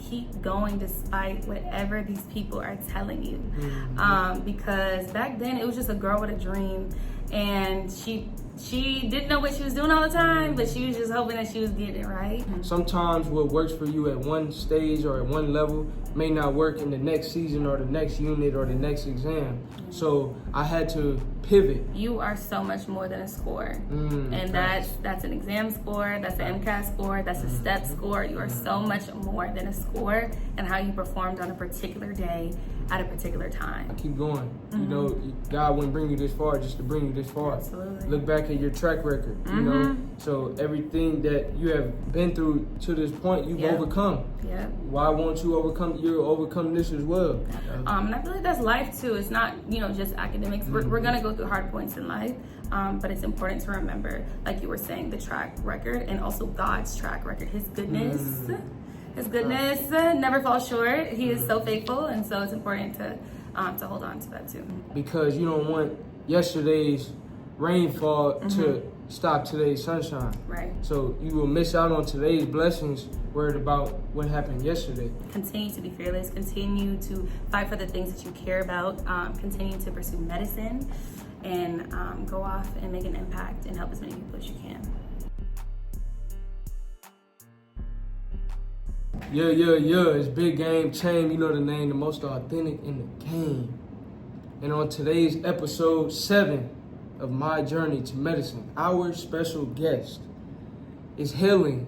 keep going despite whatever these people are telling you. Because back then it was just a girl with a dream, and she didn't know what she was doing all the time, but she was just hoping that she was getting it right. Sometimes what works for you at one stage or at one level may not work in the next season or the next unit or the next exam. So I had to pivot. You are so much more than a score. And that's an exam score, that's an MCAT score, that's a step score. You are so much more than a score and how you performed on a particular day at a particular time. I keep going. You know, God wouldn't bring you this far just to bring you this far. Absolutely. Look back at your track record, you know. So everything that you have been through to this point, you've overcome. Yeah. Why won't you overcome? You'll overcome this as well. And I feel like that's life too. It's not, you know, just academics. We're gonna go through hard points in life, but it's important to remember, like you were saying, the track record and also God's track record. His goodness. His goodness never falls short. He is so faithful, and so it's important to hold on to that too. Because you don't want yesterday's rainfall to stop today's sunshine. Right. So you will miss out on today's blessings worried about what happened yesterday. Continue to be fearless. Continue to fight for the things that you care about. Continue to pursue medicine, and go off and make an impact and help as many people as you can. Yeah, it's BigGameCham, you know the name, the most authentic in the game. And on today's episode 7 of my journey to medicine, our special guest is hailing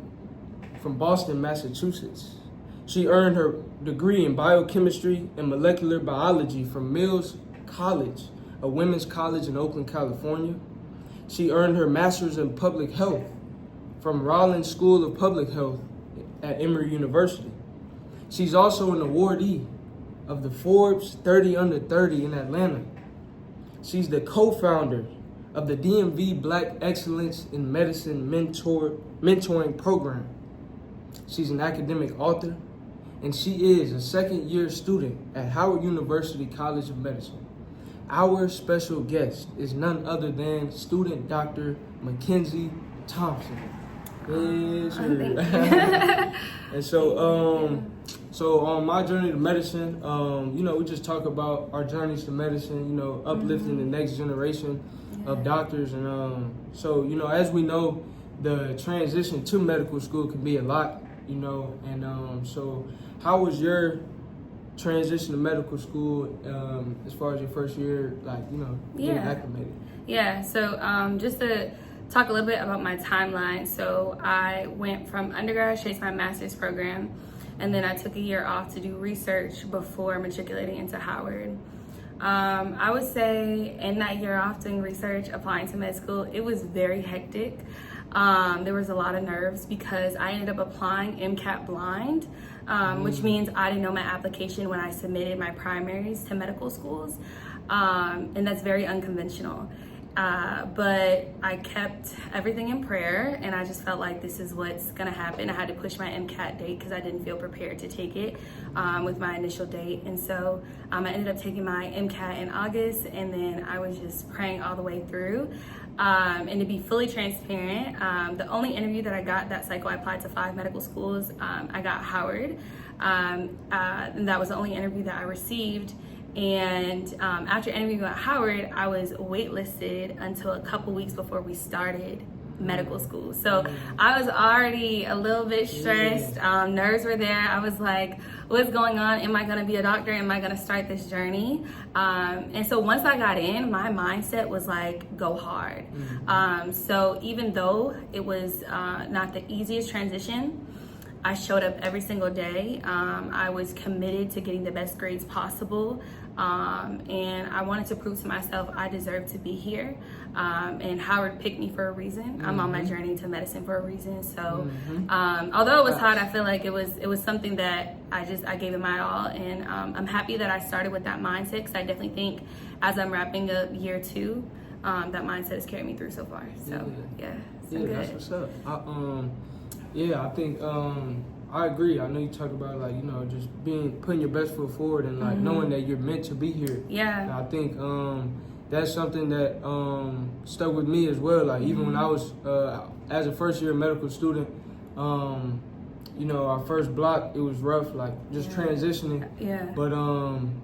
from Boston, Massachusetts. She earned her degree in biochemistry and molecular biology from Mills College, a women's college in Oakland, California. She earned her master's in public health from Rollins School of Public Health at Emory University. She's also an awardee of the Forbes 30 Under 30 in Atlanta. She's the co-founder of the DMV Black Excellence in Medicine Mentoring Program. She's an academic author, and she is a second-year student at Howard University College of Medicine. Our special guest is none other than student Dr. McKenzi Thompson. Yes, and so on my journey to medicine, you know, we just talk about our journeys to medicine, you know, uplifting the next generation of doctors. And so, you know, as we know, the transition to medical school can be a lot, you know, and so how was your transition to medical school as far as your first year, like, you know, getting acclimated? Yeah, so just to talk a little bit about my timeline. So I went from undergrad straight to my master's program, and then I took a year off to do research before matriculating into Howard. I would say in that year off doing research, applying to med school, it was very hectic. There was a lot of nerves because I ended up applying MCAT blind, which means I didn't know my application when I submitted my primaries to medical schools, and that's very unconventional. But I kept everything in prayer, and I just felt like this is what's gonna happen. I had to push my MCAT date because I didn't feel prepared to take it with my initial date. And so I ended up taking my MCAT in August, and then I was just praying all the way through. And to be fully transparent, the only interview that I got that cycle, I applied to 5 medical schools. I got Howard, and that was the only interview that I received. And after interviewing at Howard, I was waitlisted until a couple weeks before we started medical school. So I was already a little bit stressed. Nerves were there. I was like, what's going on? Am I going to be a doctor? Am I going to start this journey? And so once I got in, my mindset was like, go hard. So even though it was not the easiest transition, I showed up every single day. I was committed to getting the best grades possible. And I wanted to prove to myself I deserve to be here. And Howard picked me for a reason. I'm on my journey to medicine for a reason. So although it was hard, I feel like it was something that I gave it my all. And I'm happy that I started with that mindset, because I definitely think as I'm wrapping up year 2, that mindset has carried me through so far. So that's what's up. I think I agree. I know you talk about, like, you know, just putting your best foot forward and like knowing that you're meant to be here. Yeah. And I think that's something that stuck with me as well. Like even when I was as a first year medical student, you know, our first block, it was rough, like just transitioning. Yeah. But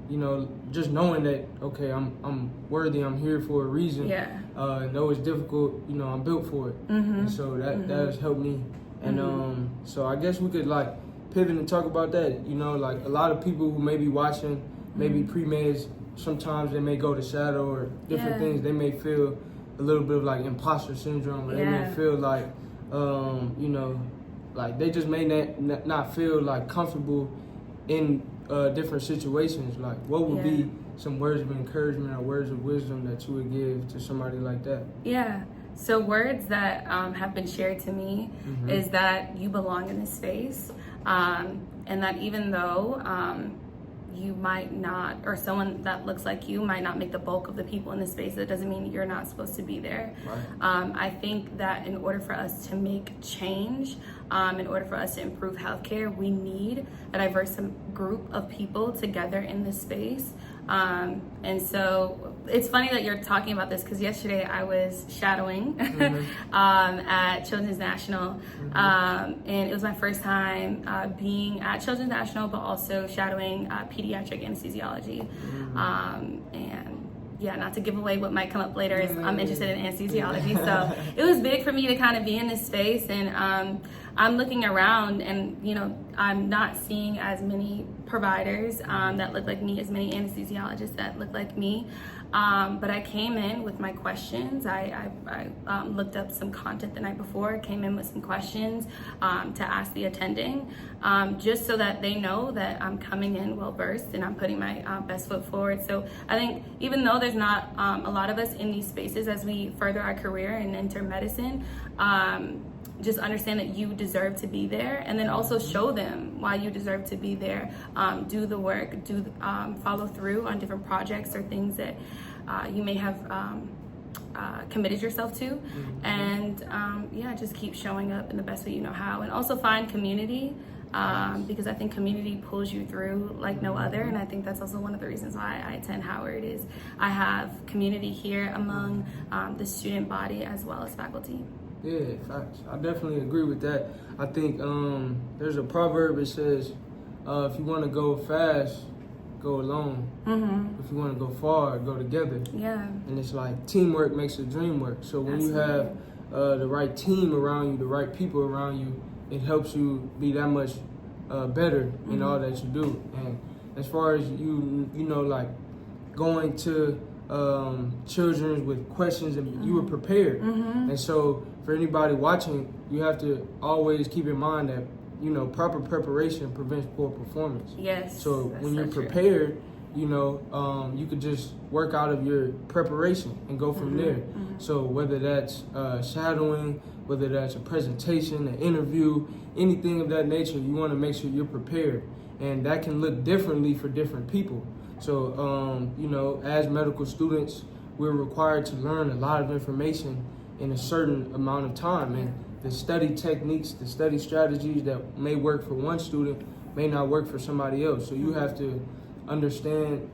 you know, just knowing that, okay, I'm worthy, I'm here for a reason. Yeah. And though it's difficult, you know, I'm built for it. And so that has helped me. And so I guess we could like pivot and talk about that. You know, like a lot of people who may be watching, maybe pre-meds, sometimes they may go to shadow or different things. They may feel a little bit of like imposter syndrome, or they may feel like, you know, like they just may not feel like comfortable in different situations. Like, what would be some words of encouragement or words of wisdom that you would give to somebody like that? Yeah. So words that have been shared to me is that you belong in this space, and that even though you might not, or someone that looks like you might not make the bulk of the people in this space, that doesn't mean you're not supposed to be there. Right. I think that in order for us to make change, in order for us to improve healthcare, we need a diverse group of people together in this space. And so it's funny that you're talking about this, because yesterday I was shadowing at Children's National, and it was my first time being at Children's National, but also shadowing pediatric anesthesiology. And yeah, not to give away what might come up later, is I'm interested in anesthesiology. So it was big for me to kind of be in this space, and I'm looking around, and you know, I'm not seeing as many providers that look like me, as many anesthesiologists that look like me. But I came in with my questions. I looked up some content the night before, came in with some questions to ask the attending, just so that they know that I'm coming in well-versed and I'm putting my best foot forward. So I think even though there's not a lot of us in these spaces as we further our career and enter medicine, just understand that you deserve to be there, and then also show them why you deserve to be there. Do the work, follow through on different projects or things that you may have committed yourself to, and just keep showing up in the best way you know how, and also find community, because I think community pulls you through like no other. And I think that's also one of the reasons why I attend Howard, is I have community here among the student body as well as faculty. Yeah, facts. I definitely agree with that. I think there's a proverb that says, if you want to go fast, go alone. If you want to go far, go together. Yeah. And it's like teamwork makes the dream work. So when you have the right team around you, the right people around you, it helps you be that much better in all that you do. And as far as you know, like going to children with questions, and you were prepared. And so for anybody watching, you have to always keep in mind that, you know, proper preparation prevents poor performance. Yes. So when you're prepared, you know, you could just work out of your preparation and go from there. So whether that's shadowing, whether that's a presentation, an interview, anything of that nature, you want to make sure you're prepared. And that can look differently for different people. So, you know, as medical students, we're required to learn a lot of information in a certain amount of time. And the study techniques, the study strategies that may work for one student may not work for somebody else. So you have to understand,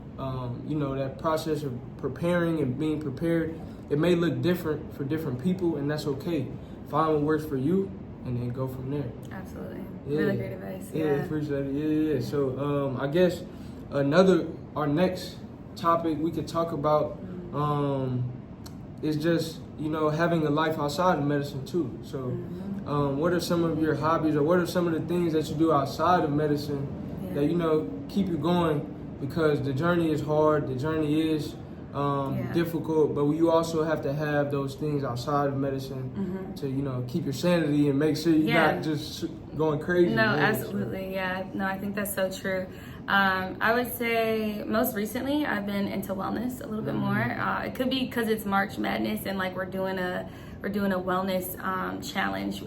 you know, that process of preparing and being prepared. It may look different for different people, and that's okay. Find what works for you, and then go from there. Absolutely. Really great advice. Yeah, appreciate it. Yeah. So I guess our next topic we could talk about is just, you know, having a life outside of medicine too. So what are some of your hobbies, or what are some of the things that you do outside of medicine that, you know, keep you going? Because the journey is hard, the journey is difficult, but you also have to have those things outside of medicine to, you know, keep your sanity and make sure you're not just going crazy. No, absolutely. Yeah, no, I think that's so true. I would say most recently I've been into wellness a little bit more. It could be because it's March Madness, and like we're doing a wellness challenge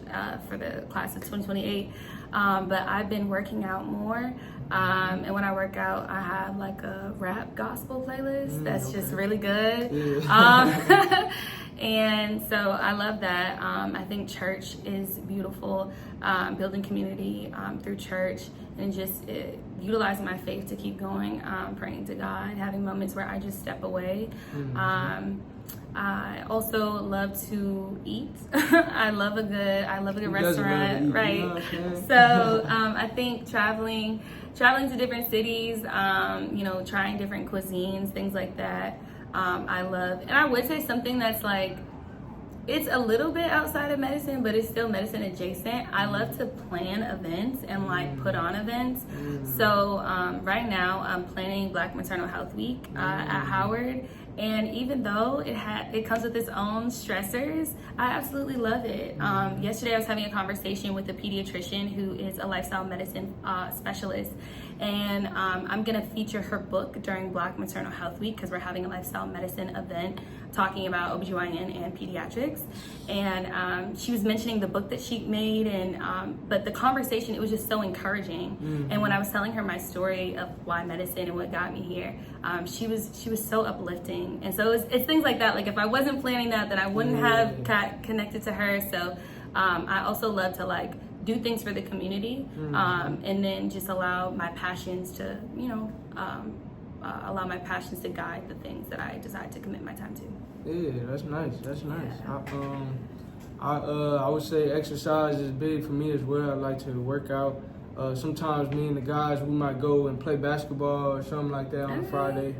for the class of 2028. But I've been working out more. And when I work out, I have like a rap gospel playlist that's just really good. And so I love that. I think church is beautiful, building community through church, and just utilizing my faith to keep going, praying to God, having moments where I just step away. I also love to eat. I love a good restaurant, eat, right? You know what I'm saying? So I think traveling to different cities, trying different cuisines, things like that. I love, and I would say something that's like, it's a little bit outside of medicine, but it's still medicine adjacent. I love to plan events and like put on events. So right now I'm planning Black Maternal Health Week at Howard. And even though it comes with its own stressors, I absolutely love it. Yesterday I was having a conversation with a pediatrician who is a lifestyle medicine specialist. And I'm gonna feature her book during Black Maternal Health Week because we're having a lifestyle medicine event talking about OBGYN and pediatrics. And she was mentioning the book that she made, and but the conversation, it was just so encouraging. And when I was telling her my story of why medicine and what got me here, she was so uplifting. And so it's things like that. Like if I wasn't planning that, then I wouldn't have connected to her. So I also love to like do things for the community, and then just allow my passions to, guide the things that I decide to commit my time to. Yeah, that's nice. I would say exercise is big for me as well. I like to work out. Sometimes me and the guys, we might go and play basketball or something like that on a Friday.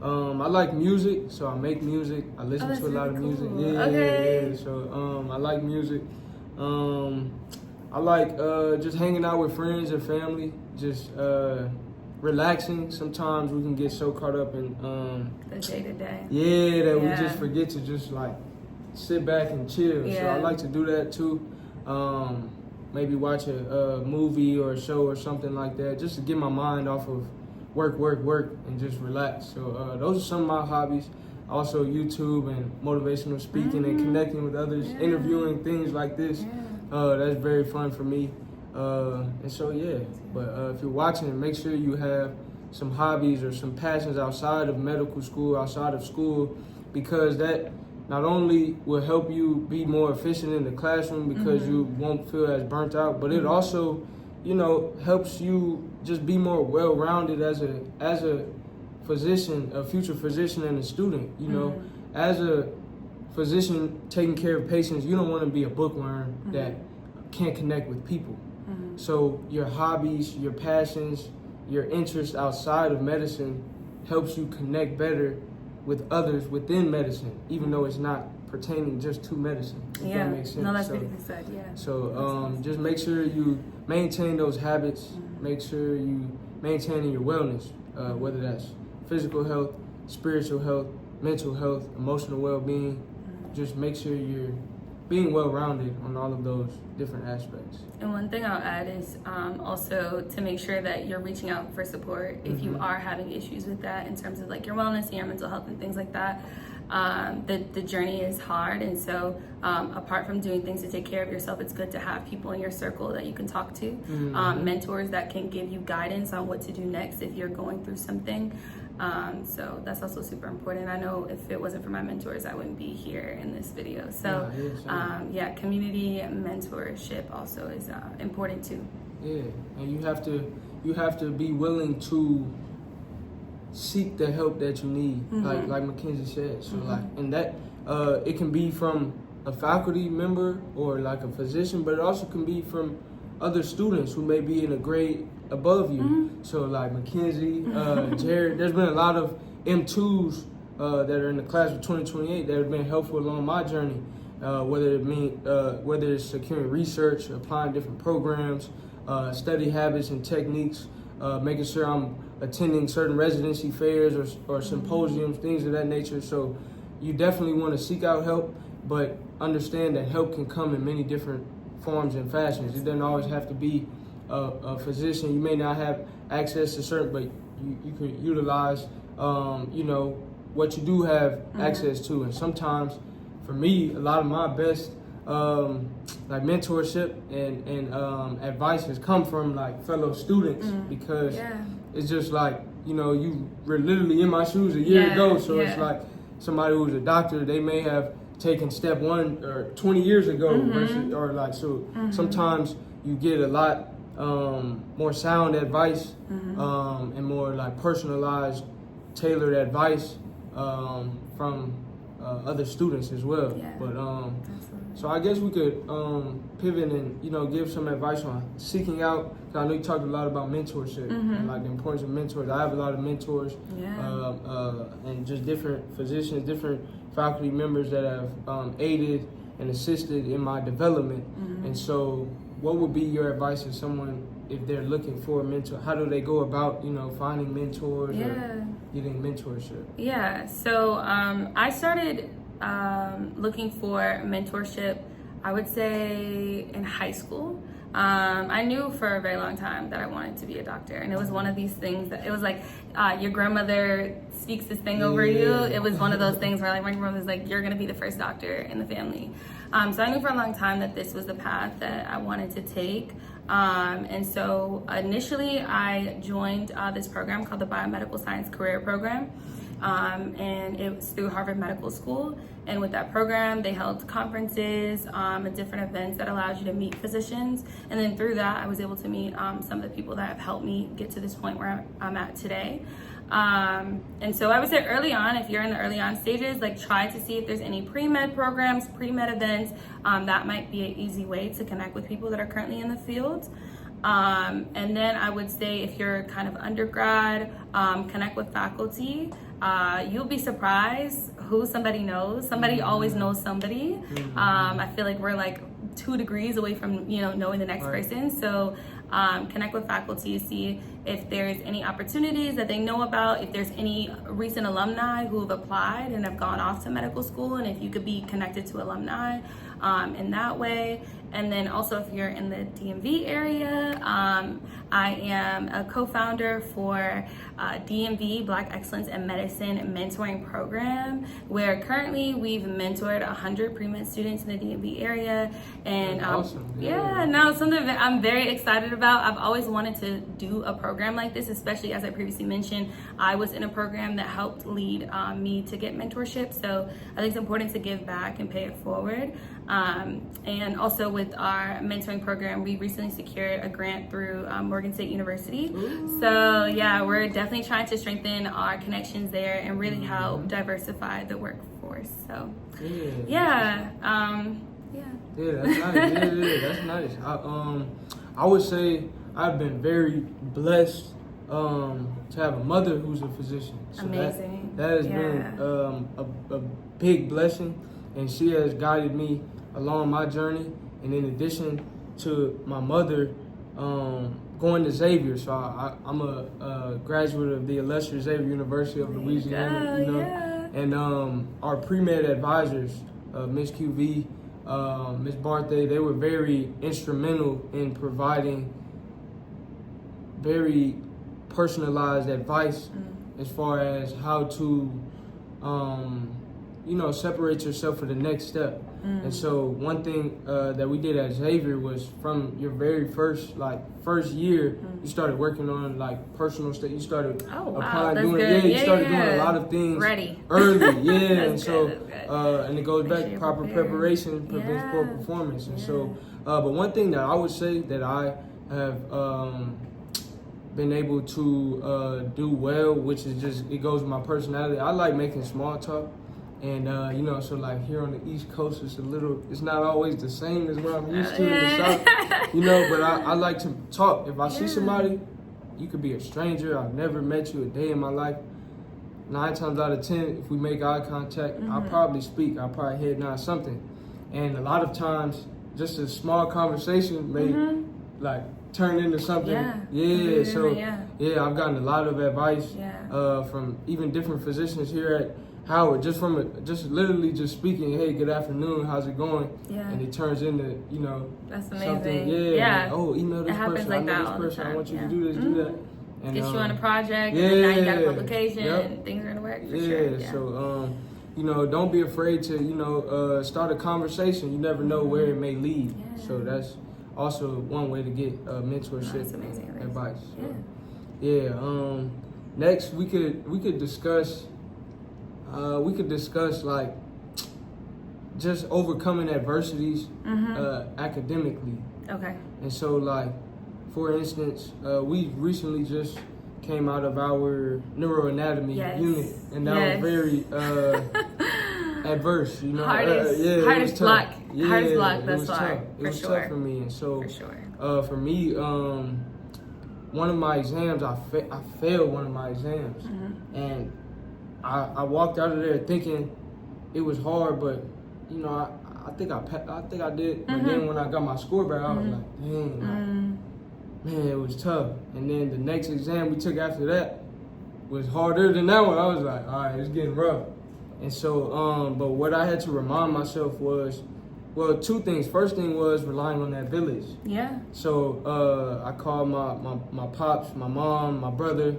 I like music, so I make music. I listen to a lot of music. Yeah. So I like music. I like just hanging out with friends and family, just relaxing. Sometimes we can get so caught up in the day to day. Yeah, that we just forget to just like sit back and chill. Yeah. So I like to do that too. Maybe watch a movie or a show or something like that, just to get my mind off of work, and just relax. So those are some of my hobbies. Also YouTube and motivational speaking and connecting with others, interviewing, things like this. That's very fun for me. And so, but if you're watching, make sure you have some hobbies or some passions outside of medical school, outside of school, because that not only will help you be more efficient in the classroom because you won't feel as burnt out, but it also, helps you just be more well-rounded as a physician, a future physician and a student. As a physician taking care of patients, you don't want to be a bookworm that can't connect with people. So your hobbies, your passions, your interests outside of medicine helps you connect better with others within medicine, even though it's not pertaining just to medicine. If that makes sense. No, that's beautifully said, So just make sure you maintain those habits, make sure you maintain your wellness, whether that's physical health, spiritual health, mental health, emotional well-being. Just make sure you're being well-rounded on all of those different aspects. And one thing I'll add is also to make sure that you're reaching out for support if you are having issues with that in terms of like your wellness and your mental health and things like that. The journey is hard, and so apart from doing things to take care of yourself, it's good to have people in your circle that you can talk to, mentors that can give you guidance on what to do next if you're going through something. So that's also super important. I know if it wasn't for my mentors, I wouldn't be here in this video. So community mentorship also is important too. Yeah, and you have to be willing to seek the help that you need, like McKenzi said. So and that it can be from a faculty member or like a physician, but it also can be from other students who may be in a grade above you. So like McKenzi, Jared, there's been a lot of M2s that are in the class of 2028 that have been helpful along my journey, whether it's securing research, applying different programs, study habits and techniques, making sure I'm attending certain residency fairs or symposiums, things of that nature. So you definitely want to seek out help, but understand that help can come in many different forms and fashions. It doesn't always have to be a physician. You may not have access to certain, but you can utilize, what you do have access to. And sometimes, for me, a lot of my best like mentorship and advice has come from like fellow students because it's just like, you were literally in my shoes a year ago. So it's like somebody who's a doctor, they may have taken step one or 20 years ago versus, or like, so sometimes you get a lot more sound advice and more like personalized, tailored advice from other students as well. Yeah. But Absolutely. so I guess we could pivot and give some advice on seeking out. 'Cause I know you talked a lot about mentorship and like the importance of mentors. I have a lot of mentors, and just different physicians, different faculty members that have aided and assisted in my development. And so, what would be your advice to someone if they're looking for a mentor? How do they go about finding mentors or getting mentorship? Yeah. So I started looking for mentorship, I would say, in high school. I knew for a very long time that I wanted to be a doctor, and it was one of these things that it was like your grandmother speaks this thing over you. It was one of those things where like my grandmother's like, you're gonna be the first doctor in the family. So I knew for a long time that this was the path that I wanted to take. And so initially I joined this program called the Biomedical Science Career Program. And it was through Harvard Medical School. And with that program, they held conferences and different events that allowed you to meet physicians. And then through that, I was able to meet some of the people that have helped me get to this point where I'm at today. And so I would say early on, if you're in the early on stages, like try to see if there's any pre-med programs, pre-med events. That might be an easy way to connect with people that are currently in the field. And then I would say if you're kind of undergrad, connect with faculty. You'll be surprised who somebody knows. Somebody always knows somebody. I feel like we're like 2 degrees away from knowing the next person. So connect with faculty, see if there's any opportunities that they know about, if there's any recent alumni who have applied and have gone off to medical school, and if you could be connected to alumni in that way. And then also if you're in the DMV area, I am a co-founder for DMV Black Excellence in Medicine Mentoring Program, where currently we've mentored 100 pre-med students in the DMV area. And awesome. Something that I'm very excited about. I've always wanted to do a program like this, especially as I previously mentioned, I was in a program that helped lead me to get mentorship. So I think it's important to give back and pay it forward. And also with our mentoring program, we recently secured a grant through Morgan State University. Ooh. So yeah, we're definitely trying to strengthen our connections there and really help diversify the workforce. So yeah, that's nice. That's nice. I would say I've been very blessed to have a mother who's a physician. So amazing. That has been a big blessing, and she has guided me along my journey. And in addition to my mother going to Xavier, so I'm a graduate of the illustrious Xavier University of Louisiana, and our pre-med advisors, Miss QV, Miss Barthay, they were very instrumental in providing very personalized advice as far as how to separate yourself for the next step. And so one thing that we did at Xavier was from your very first year, you started working on like personal stuff. You started applying, doing a lot of things early. And so and it goes back to proper preparation prevents poor performance. And so but one thing that I would say that I have been able to do well, which is just, it goes with my personality. I like making small talk. And, so like here on the East Coast, it's not always the same as what I'm used to in the South, but I like to talk. If I see somebody, you could be a stranger, I've never met you a day in my life. 9 times out of 10, if we make eye contact, I'll probably speak, I'll probably head nod something. And a lot of times, just a small conversation may turn into something. I've gotten a lot of advice from even different physicians here at Howard, just literally speaking, hey, good afternoon, how's it going? And it turns into, that's amazing. Something, email this person, like I know this person, I want you to do this, do that. And, get you on a project, and now you got a publication, and things are gonna work for sure. So, don't be afraid to, start a conversation. You never know where it may lead. So that's also one way to get mentorship advice. So, next we could discuss. We could discuss like just overcoming adversities academically. Okay. And so like, for instance, we recently just came out of our neuroanatomy unit, and that was very adverse, you know. Hardest block thus far, tough. It was tough for me, and so for sure. for me, one of my exams, I failed one of my exams, and I walked out of there thinking it was hard, but you know, I think I did. But then when I got my score back, I was like, dang, man, it was tough. And then the next exam we took after that was harder than that one. I was like, all right, it's getting rough. And so, but what I had to remind myself was, well, two things. First thing was relying on that village. Yeah. So I called my pops, my mom, my brother,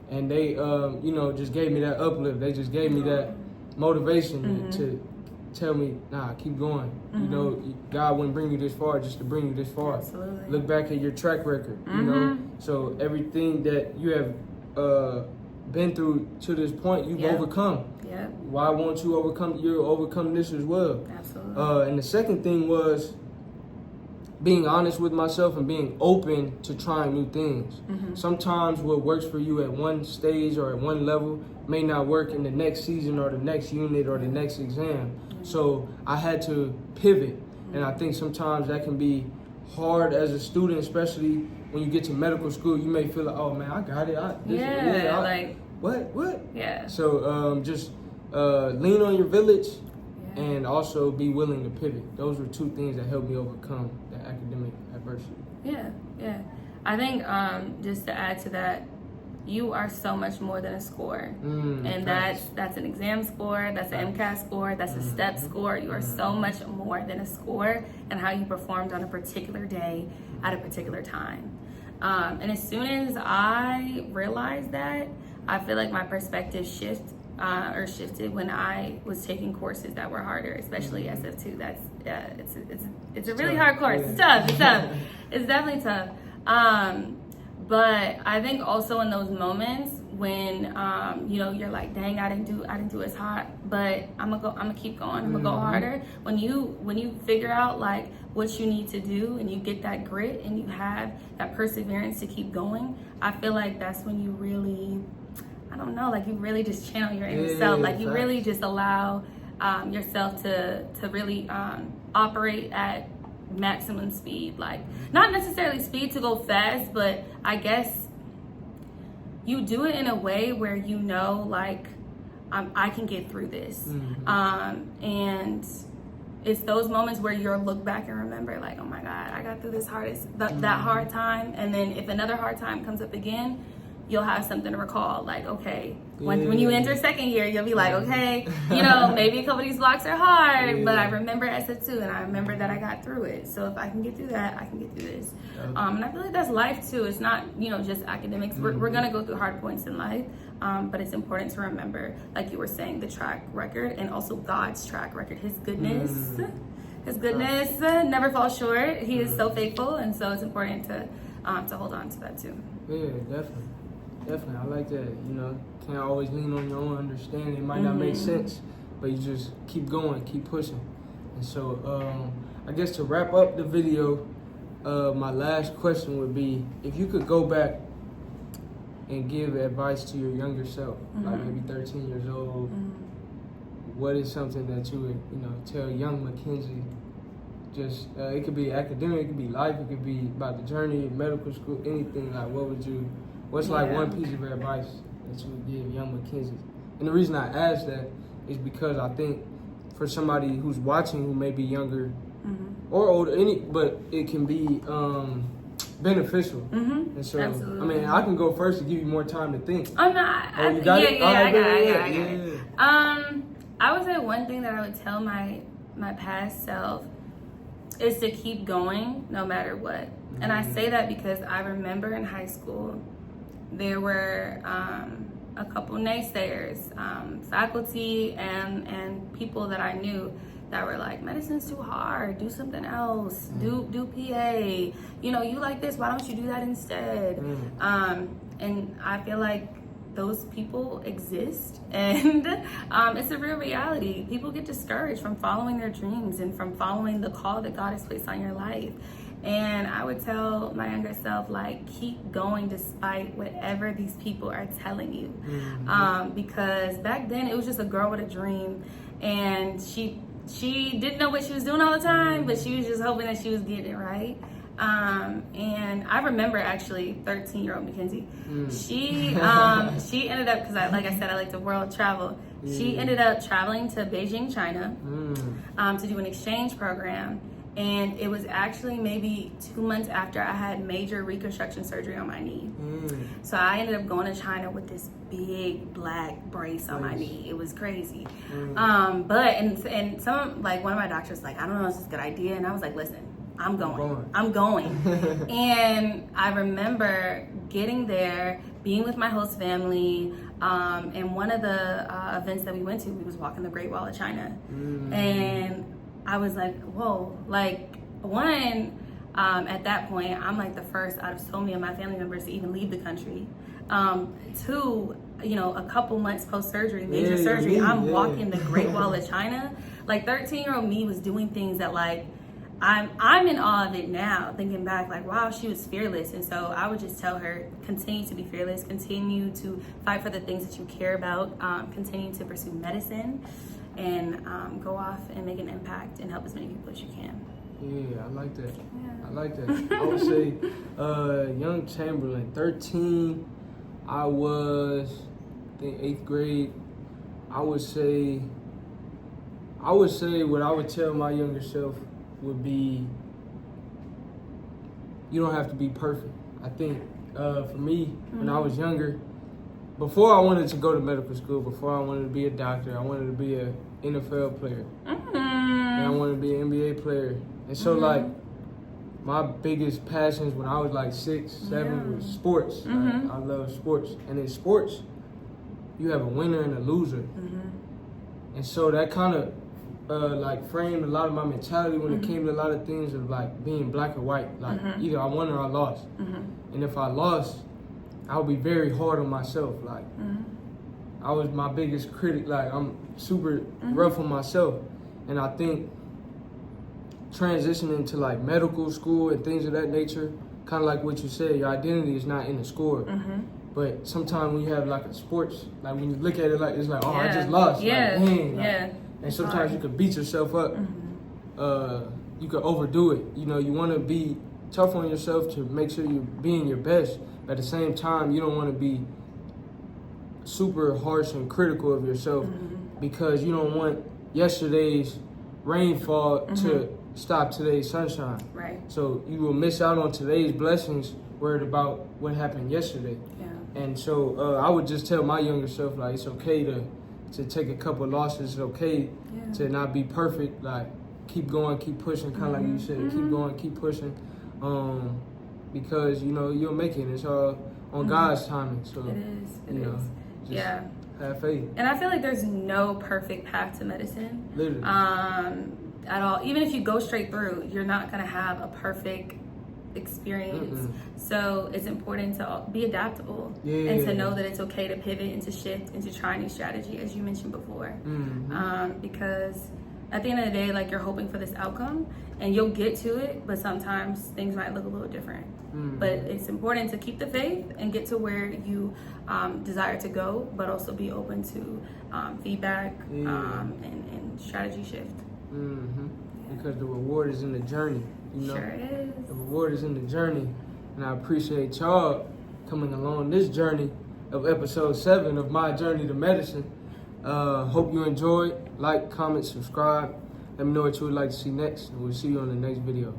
and they, you know, just gave me that uplift. They just gave me that motivation to tell me, nah, keep going. You know, God wouldn't bring you this far just to bring you this far. Absolutely. Look back at your track record, you know. So everything that you have been through to this point, you've overcome. Yeah. Why won't you overcome? You'll overcome this as well. Absolutely. And the second thing was being honest with myself and being open to trying new things. Sometimes what works for you at one stage or at one level may not work in the next season or the next unit or the next exam. So I had to pivot, and I think sometimes that can be hard as a student, especially when you get to medical school. You may feel like, oh man, I got it. What? Yeah. So just lean on your village, and also be willing to pivot. Those were two things that helped me overcome the academic adversity. Yeah. I think just to add to that, you are so much more than a score. And that's an exam score, that's an MCAT score, that's a STEP score. You are so much more than a score and how you performed on a particular day at a particular time. And as soon as I realized that, I feel like my perspective shifted when I was taking courses that were harder, especially SF2. That's it's a really hard course. It's tough. It's definitely tough. But I think also in those moments when you know, you're like, dang, I didn't do as hot, but I'm gonna keep going. I'm gonna go harder. When you figure out like what you need to do and you get that grit and you have that perseverance to keep going, I feel like that's when you really, I don't know, like you really just channel your inner self. Like you really just allow yourself to really operate at maximum speed. Like not necessarily speed to go fast, but I guess you do it in a way where you know, like, I can get through this. And it's those moments where you'll look back and remember, like, oh my God, I got through this that hard time. And then if another hard time comes up again, you'll have something to recall. Like, okay, when you enter second year, you'll be like, okay, you know, maybe a couple of these blocks are hard, but I remember SF2 and I remember that I got through it. So if I can get through that, I can get through this. And I feel like that's life too. It's not, you know, just academics. We're gonna go through hard points in life, but it's important to remember, like you were saying, the track record and also God's track record. His goodness never falls short. He is so faithful, and so it's important to hold on to that too. Yeah, definitely. I like that. You know, can't always lean on your own understanding. It might not make sense, but you just keep going, keep pushing. And so, I guess to wrap up the video, my last question would be, if you could go back and give advice to your younger self, like maybe 13 years old, what is something that you would, you know, tell young McKenzi? Just, it could be academic, it could be life, it could be about the journey, medical school, anything. Like, what's like one piece of advice that you would give young McKenzi? And the reason I ask that is because I think for somebody who's watching who may be younger or older, but it can be beneficial. And so, absolutely. I mean, I can go first to give you more time to think. I'm not. Oh, you got it? I got it. I would say one thing that I would tell my past self is to keep going no matter what. And I say that because I remember in high school, there were a couple naysayers, faculty and people that I knew that were like, medicine's too hard, do something else, do PA, you know, you like this, why don't you do that instead? And I feel like those people exist, and it's a real reality. People get discouraged from following their dreams and from following the call that God has placed on your life. And I would tell my younger self, like, keep going despite whatever these people are telling you. Because back then it was just a girl with a dream, and she didn't know what she was doing all the time, but she was just hoping that she was getting it right. And I remember actually 13-year-old McKenzi. She ended up, because like I said, I like to world travel. She ended up traveling to Beijing, China, to do an exchange program. And it was actually maybe 2 months after I had major reconstruction surgery on my knee. So I ended up going to China with this big black brace on my knee. It was crazy. But some, like, one of my doctors was like, I don't know if this is a good idea. And I was like, listen, I'm going. And I remember getting there, being with my host family, and one of the events that we went to, we was walking the Great Wall of China. And I was like, whoa, like, one, at that point, I'm like the first out of so many of my family members to even leave the country. Two, you know, a couple months post-surgery, major surgery, I'm walking the Great Wall of China. Like, 13-year-old me was doing things that, like, I'm in awe of it now, thinking back, like, wow, she was fearless. And so I would just tell her, continue to be fearless, continue to fight for the things that you care about, continue to pursue medicine, and go off and make an impact and help as many people as you can. Yeah, I like that. I like that. I would say, young Chamberlain, 13, I was, I think, 8th grade. I would say what I would tell my younger self would be, you don't have to be perfect. I think for me, when I was younger, before I wanted to go to medical school, before I wanted to be a doctor, I wanted to be an NFL player. And I wanted to be an NBA player. And so, like, my biggest passions when I was like 6, 7 was sports. Like, I love sports. And in sports, you have a winner and a loser. And so that kind of like framed a lot of my mentality when it came to a lot of things of like being black or white. Like either I won or I lost. And if I lost, I would be very hard on myself. Like I was my biggest critic. Like I'm super rough on myself. And I think transitioning to like medical school and things of that nature, kind of like what you said, your identity is not in the score. But sometimes when you have like a sports, like when you look at it like, it's like, oh, I just lost. Like, dang, like, and sometimes you could beat yourself up. You could overdo it. You know, you want to be tough on yourself to make sure you're being your best. But at the same time, you don't want to be super harsh and critical of yourself because you don't want yesterday's rainfall to stop today's sunshine. Right. So you will miss out on today's blessings worried about what happened yesterday. And so I would just tell my younger self, like, it's okay to take a couple of losses. It's okay to not be perfect. Like, keep going, keep pushing, kind of like you said. Keep going, keep pushing. Because, you know, you'll make it. It's all on God's timing. So, it is. Just have faith. And I feel like there's no perfect path to medicine. Literally. At all. Even if you go straight through, you're not going to have a perfect experience. So it's important to be adaptable and to know that it's okay to pivot and to shift and to try a new strategy, as you mentioned before. Because at the end of the day, like, you're hoping for this outcome and you'll get to it, but sometimes things might look a little different. But it's important to keep the faith and get to where you desire to go, but also be open to feedback and strategy shift. Because the reward is in the journey. You know? Sure is. The reward is in the journey. And I appreciate y'all coming along this journey of episode 7 of My Journey to Medicine. Hope you enjoyed. Like, comment, subscribe. Let me know what you would like to see next. And we'll see you on the next video.